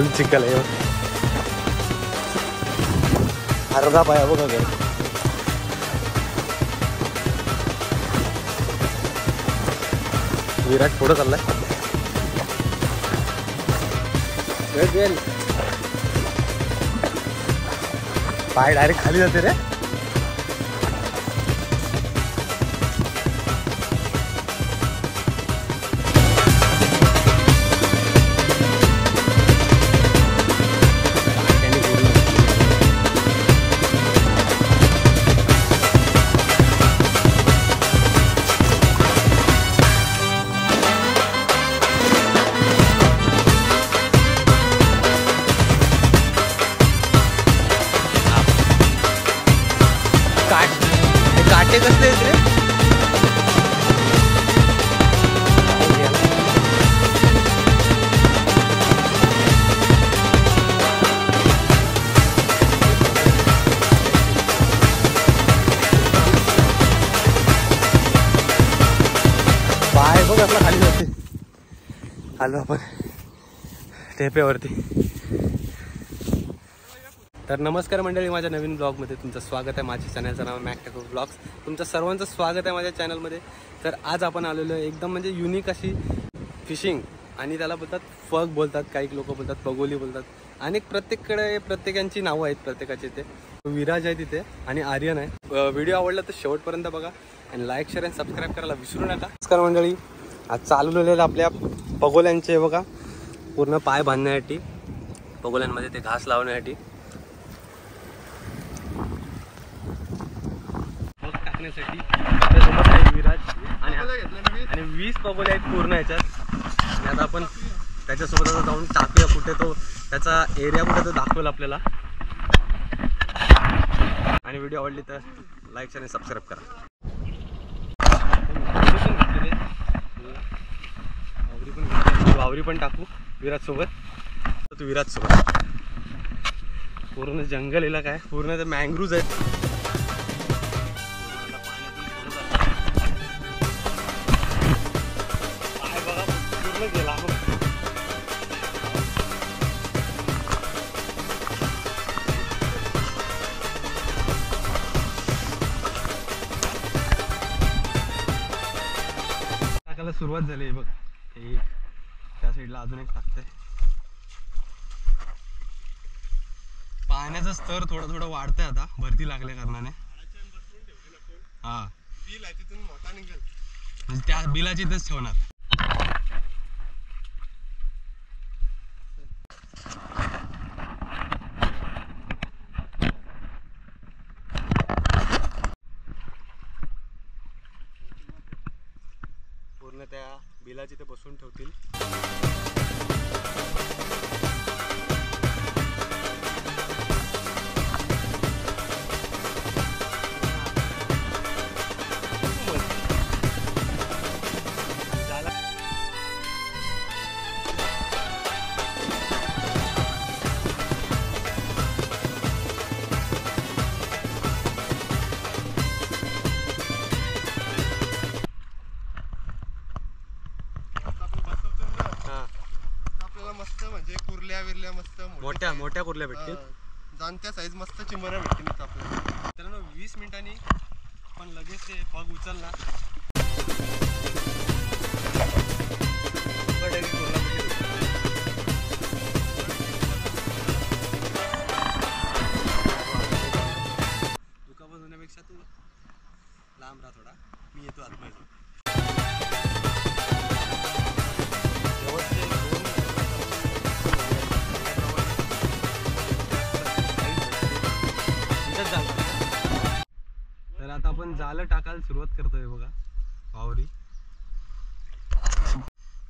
फुल चिखल आहे. अर्धा पाया बघा घर. विराट पुढं चाललाय. पाय डायरेक्ट खाली जाते रे. काटे कसले आहेत रे. पाय बघ आपला खाली जाते. आलो आपण टेपेवरती. तर नमस्कार मंडळी, माझ्या नवीन ब्लॉगमध्ये तुमचं स्वागत आहे. माझ्या चॅनलचं नाव मॅक टेको ब्लॉग्स. तुमचं सर्वांचं स्वागत आहे माझ्या चॅनलमध्ये. तर आज आपण आलेलो आहे एकदम म्हणजे युनिक अशी फिशिंग, आणि त्याला बोलतात फग बोलतात, काही लोक बोलतात पगोली बोलतात, आणि प्रत्येककडे प्रत्येकांची नावं आहेत प्रत्येकाचे. ते विराज आहे तिथे आणि आर्यन आहे. व्हिडिओ आवडला तर शेवटपर्यंत बघा आणि लाईक शेअर आणि सबस्क्राईब करायला विसरू नका. नमस्कार मंडळी, आज चालवलेलं आपल्या पगोल्यांचे बघा पूर्ण पाय बांधण्यासाठी, पगोल्यांमध्ये ते घास लावण्यासाठी त्याच्यासोबत आहे विराज आणि 20 पगोले आहेत पूर्ण ह्याच्यात. आणि आता आपण त्याच्यासोबत आता जाऊन टाकूया कुठे, तो त्याचा एरिया कुठे तो दाखवेल आपल्याला. आणि व्हिडिओ आवडली तर लाईक आणि सबस्क्राईब करा. वावरी पण टाकू विराज सोबत. तू विराज सोबत पूर्ण जंगल इलाका आहे, पूर्ण ते मँग्रोव्ज आहेत. टाकायला सुरुवात झाली आहे बघ. एक त्या साईडला अजून एक टाकतंय. पाण्याचं स्तर थोडं थोडं वाढतंय आता भरती लागल्या कारणाने. हा, बिल आहे तिथून मोठा निघेल म्हणजे त्या बिलाची इथेच ठेवणार. पूर्ण त्या बिलाची ते बसून ठेवतील. मस्त म्हणजे कुर्ल्या विरल्या मस्त मोठ्या मोठ्या कुर्ल्या भेटतील. जाणत्या साईज मस्त चिंबऱ्या भेटतील आपल्याला. तर 20 मिनिटांनी पण लगेच ते पग उचलणार. दुखापत होण्यापेक्षा तू लांब राहा थोडा, मी येतो आतमध्ये. तर आता आपण जाळं टाकायला सुरुवात करतोय बघा वावरी.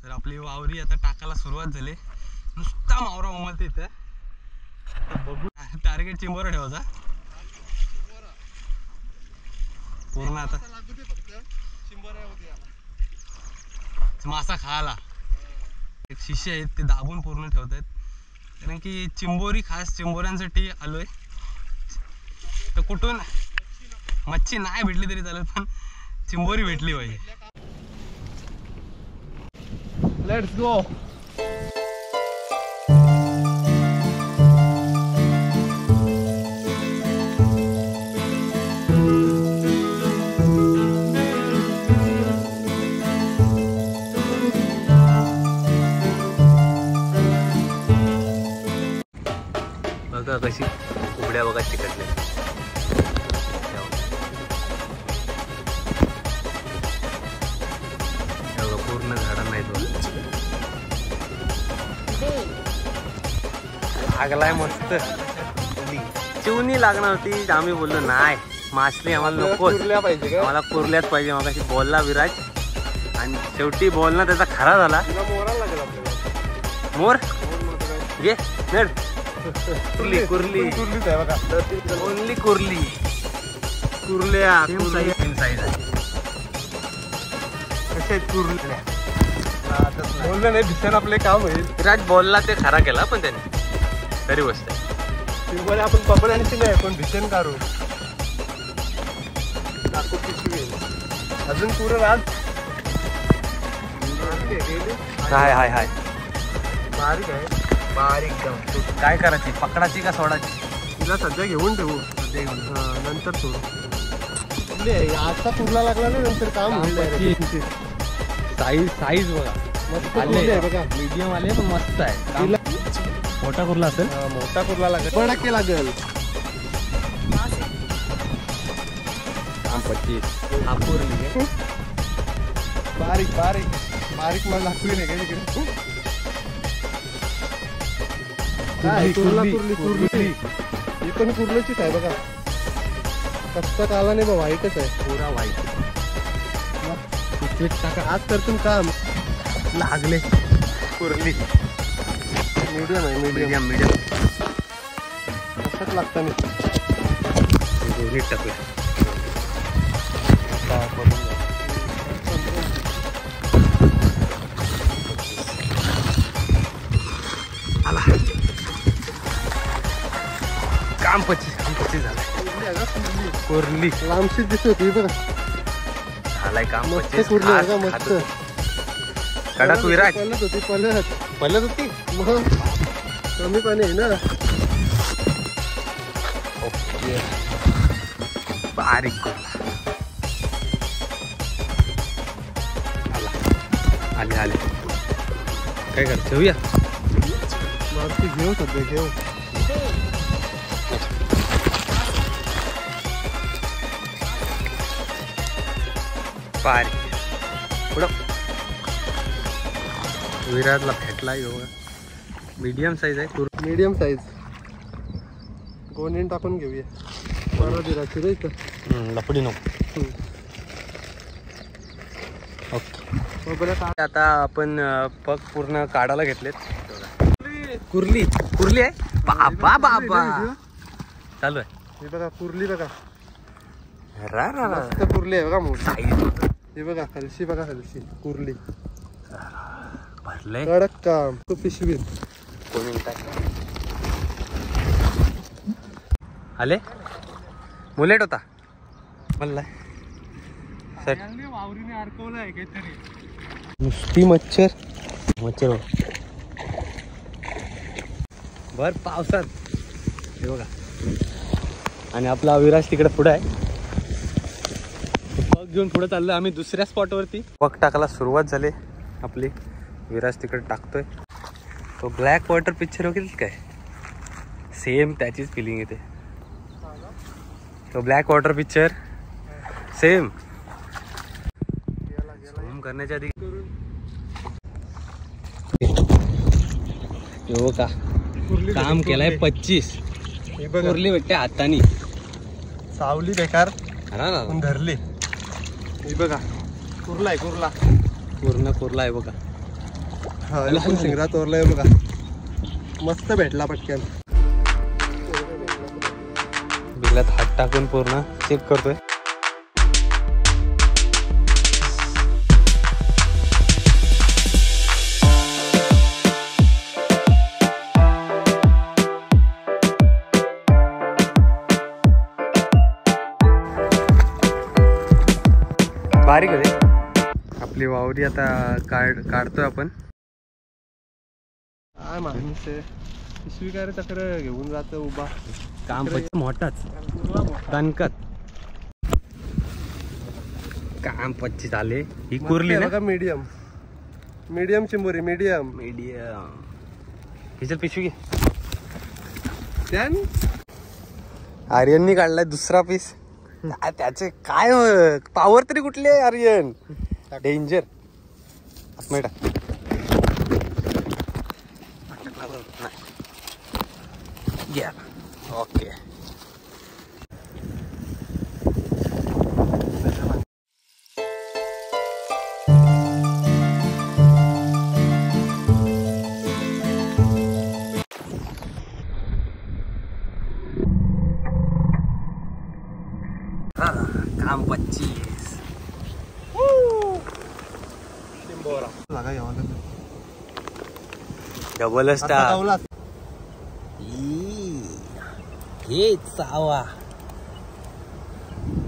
तर आपली वावरी आता टाकायला सुरुवात झाली. नुसता मावरा उमलते इथे. आता बघू, टार्गेट चिंबोरा ठेवायचा पूर्ण. आता मासा खायला एक शिष्य आहेत ते दाबून पूर्ण ठेवत आहेत, कारण की चिंबोरी खास चिंबोऱ्यांसाठी आलोय. तर कुठून मच्छी नाही भेटली तरी चालेल, पण चिंबोरी भेटली पाहिजे. Let's go. कशी उघड्या बघा चिकटले. पूर्ण झाडं नाही तो लागलाय मस्त. चिवणी लागणार होती, आम्ही बोललो नाही मासली आम्हाला नको, पाहिजे का? आम्हाला कुर्ल्याच पाहिजे. मग अशी बोलला विराज आणि शेवटी बोलणं त्याचा खरा झाला. मोराला लागेल आपल्याला. मोर घे नड. कुर्ली कुर्ली कुर्लीच आहे बघा. ओनली कुर्ली. कुर्ल्या सेम साईज आहे. कसे आहेत कुर्ल्या? बोललं नाही भिषण आपले काम होईल. विराज बोलला ते खरा केला पण त्याने तरी गोष्ट आहे. शिवमध्ये आपण पपड्यांची नाही पण भिषण काढू. लाकूड पिशवी अजून पुरं राज. हाय हाय हाय बारीक आहे. बारीक काय करायची, पकडाची का सोडायची? तिला सध्या घेऊन ठेवू. सध्या घेऊन नंतर सोडू. आता कुर्ला लागला ना नंतर काम होईल. साईज बघा मस्त आहे बघा. मीडियम आले पण मस्त आहे. मोठा कुर्ला असेल. मोठा कुर्ला लागेल. पडाके लागेल. 25 हा कुर्ली. बारीक बारीक बारीक मला दाखवली नाही का तिकडे. काय कुर्ला कुर्ली कुर्ली. ही पण कुर्ल्याचीच आहे बघा. कच्चा काला नाही बा, व्हाईटच आहे. पुरा व्हाईट. टाका आज करतून काम लागले. कुर्ली मीडियम आहे. मीडियम मीडियम असंच लागतं मी. दोन्ही टाकूया. आला काम 25 झालं. कुर्ली लांबशीच दिसत होती बघा. झालाय काम. मस्त 25 कुर्ली बघा. मस्त कडक विराज. पलत होती पलत. पलत होती. मग कमी पाणी आहे ना. ओके बारीक कुर्ला. आले आले. काय कर ठेवूया. मारती घेऊ सध्या घेऊ. बारीक पुढं विराजला भेटला. मीडियम साईज आहे. Medium size. गोणीन टाकून घेऊया. बरं दिराची रे इथं. लपडी नको. ओके आता आपण पग पूर्ण काढायला घेतलेत. कुर्ली कुर्ली आहे. बाबा बाबा चालू आहे. हे बघा कुर्ली बघा. रा रा रा. मस्त कुर्ली आहे बघा. मोठी साईज हे बघा. हलशी बघा. हलशी कुर्ली. भरलंय. कडक काम. तो पिशवीत कोणी आले. मुलेट होता म्हणला. वावरीने अडकवलंय काहीतरी. नुसती मच्छर मच्छर भर पावसात. हे बघा. आणि आपला विराज तिकडे पुढे आहे. पग घेऊन पुढे चाललो आम्ही दुसऱ्या स्पॉटवरती. पग टाकायला सुरुवात झाली आपली. विराज तिकडे टाकतोय. तो ब्लॅक वॉटर पिक्चर वगैरे काय सेम त्याचीच फिलिंग येते. तो black water picture same. Zoom करण्याच्या आधी हो का काम केलंय 25. कुर्ली भेटते हातानी. सावली बेकार ना पण धरली. हे बघा कुर्ला आहे. कुर्ला पूर्ण कुर्ला आहे बघा. हा शिंगरा तोरलाय बघा. मस्त भेटला पटकन. बिलात हात टाकून पूर्ण चेक करतोय. बारीक आहे आपली वावरी. आता काढतोय आपण. काय माणूस आहे. पिशवी काय रे चक्र घेऊन जात उभा. काम मोठाच दणकत. काम 25 आले. ही कुर्ली ना. मीडियम. मीडियम चिंबोरी. Medium medium. ही चल पिशवी घे. त्यान आर्यननी काढलाय दुसरा पीस. त्याचे काय पॉवर तरी कुठली आहे आर्यन. डेंजर. आतमध्ये टाक. घ्या. ओके. काम 25. जागा घ्यावा लागेल. डबल आता स्टार. गावला. हे चावा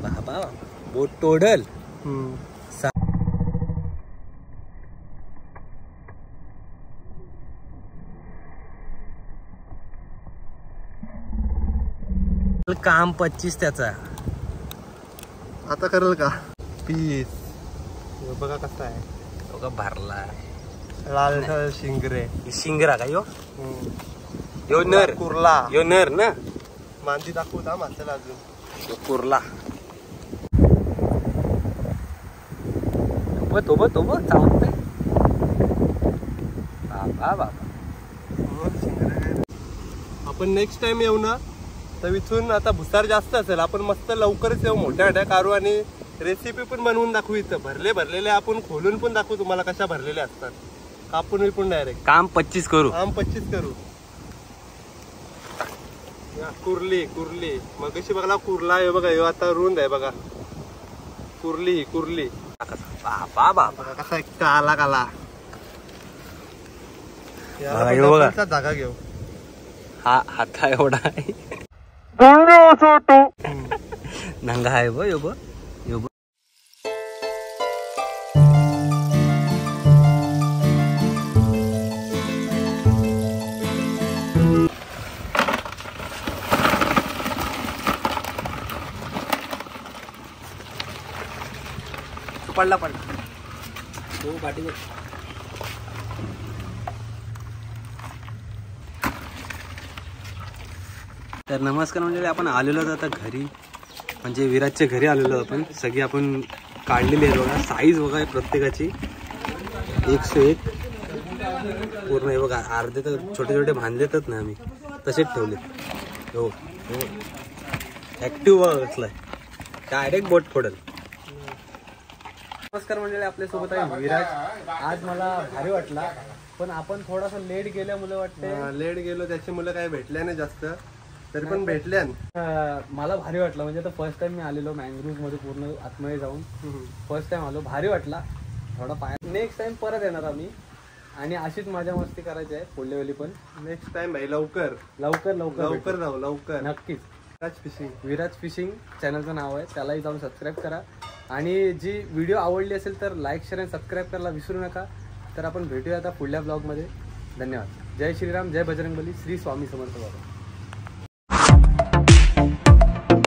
बाबा बोट तोडल. काम 25 त्याचा. आता करेल का पीस. बघा कसा आहे. तो का भरला लाल शिंगरे. शिंगरा का यो. यो नर. कुर्ला. यो नर ना. मांदी दाखवू का माणसाला अजून. यो कुर्ला. तो चावतोय बाबा. आपण नेक्स्ट टाइम येऊ ना तर इथून आता भुसार जास्त असेल. आपण मस्त लवकरच येऊ. मोठ्या काढू आणि रेसिपी पण बनवून दाखवू. इथं भरलेले आपण खोलून पण दाखवू तुम्हाला कशा भरलेल्या असतात. कापून विपून डायरेक्ट काम 25 करू. काम 25 करू. कुर्ली मग कशी बघा कुर्ला आहे बघा. ह्यो आता रुंद आहे बघा. कुर्ली बाबा कसा एक काला बघा. जागा घेऊ. हा हाता एवढा आहे. नंगा आहे बघ. यो बघ. पडला हो पाठी. तर नमस्कार म्हणजे आपण आलेलो आता घरी. म्हणजे विराजच्या घरी आलेलो आपण. सगळी आपण काढलेली आहे बघा. साईज बघा प्रत्येकाची 101 पूर्ण आहे बघा. अर्धे तर छोटे बांधलेतच ना आम्ही तसेच ठेवले. हो ऍक्टिव्ह बघा कसलाय. डायरेक्ट बोट फोडल. नमस्कार मंडळी, आपल्यासोबत आहे विराज. आज मला भारी वाटला पण आपण थोडासा लेट गेल्यामुळे वाटते. लेट गेलो त्याची मुलं काही भेटल्या नाही जास्त. तरी पण भेटल्या. मला भारी वाटलं. म्हणजे आता फर्स्ट टाइम मी आलेलो मँग्रोव्ह मध्ये पूर्ण आतमध्ये जाऊन. फर्स्ट टाइम आलो. भारी वाटला थोडा पाय. नेक्स्ट टाइम परत येणार आम्ही आणि अशीच मजा मस्ती करायची आहे पुढल्या वेळी पण. नेक्स्ट टाइम भाई लवकर जाऊ. लवकर नक्कीच. फिशिंग विराज फिशिंग चॅनलचं नाव आहे. त्यालाही जाऊन सबस्क्राईब करा. आणि जी व्हिडिओ आवडली असेल तर लाईक शेअर आणि सबस्क्राईब करायला विसरू नका. तर आपण भेटूया आता पुढल्या ब्लॉगमध्ये. धन्यवाद. जय श्रीराम, जय बजरंगबली, श्री स्वामी समर्थ बाबा.